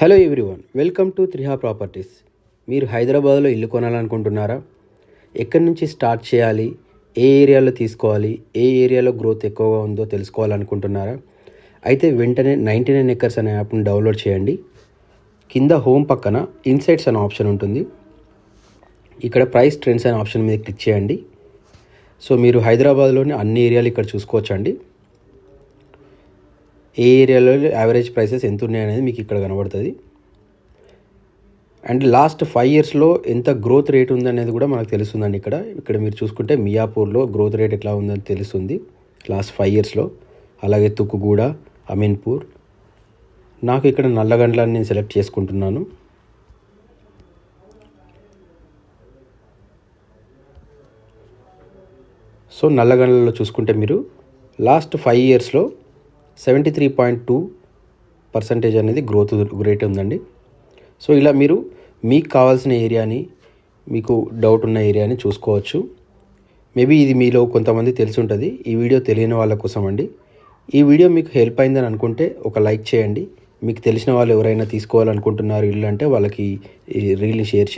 Hello everyone, welcome to Triha properties. మీరు హైదరాబాద్లో ఇల్లు కొనాలనుకుంటున్నారా? ఎక్కడి నుంచి స్టార్ట్ చేయాలి, ఏ ఏరియాలో తీసుకోవాలి, ఏ ఏరియాలో గ్రోత్ ఎక్కువగా ఉందో తెలుసుకోవాలనుకుంటున్నారా? అయితే వెంటనే 99 ఎకర్స్ అనే యాప్ని డౌన్లోడ్ చేయండి. కింద హోమ్ పక్కన ఇన్సైట్స్ అనే ఆప్షన్ ఉంటుంది. ఇక్కడ ప్రైస్ ట్రెండ్స్ అనే ఆప్షన్ మీద క్లిక్ చేయండి. సో మీరు హైదరాబాద్లోని అన్ని ఏరియాలు ఇక్కడ చూసుకోవచ్చండి. ఏ ఏరియాలో యావరేజ్ ప్రైసెస్ ఎంత ఉన్నాయనేది మీకు ఇక్కడ కనబడుతుంది. అండ్ లాస్ట్ 5 ఇయర్స్లో ఎంత గ్రోత్ రేట్ ఉందనేది కూడా మనకు తెలుస్తుందండి. ఇక్కడ మీరు చూసుకుంటే మియాపూర్లో గ్రోత్ రేట్ ఎట్లా ఉందని తెలుస్తుంది లాస్ట్ 5 ఇయర్స్లో. అలాగే తుక్కుగూడ, అమీన్పూర్. నాకు ఇక్కడ నల్లగండ్లని నేను సెలెక్ట్ చేసుకుంటున్నాను. సో నల్లగండ్లలో చూసుకుంటే మీరు లాస్ట్ 5 ఇయర్స్లో 73.2% అనేది గ్రోత్ రేట్ ఉందండి. సో ఇలా మీరు మీకు కావాల్సిన ఏరియాని, మీకు డౌట్ ఉన్న ఏరియాని చూసుకోవచ్చు. మేబీ ఇది మీలో కొంతమంది తెలిసి ఉంటుంది. ఈ వీడియో తెలియని వాళ్ళ కోసం అండి. ఈ వీడియో మీకు హెల్ప్ అయిందని అనుకుంటే ఒక లైక్ చేయండి. మీకు తెలిసిన వాళ్ళు ఎవరైనా తీసుకోవాలనుకుంటున్నారు ఇల్లు అంటే వాళ్ళకి ఈ రీల్ని షేర్ చేయండి.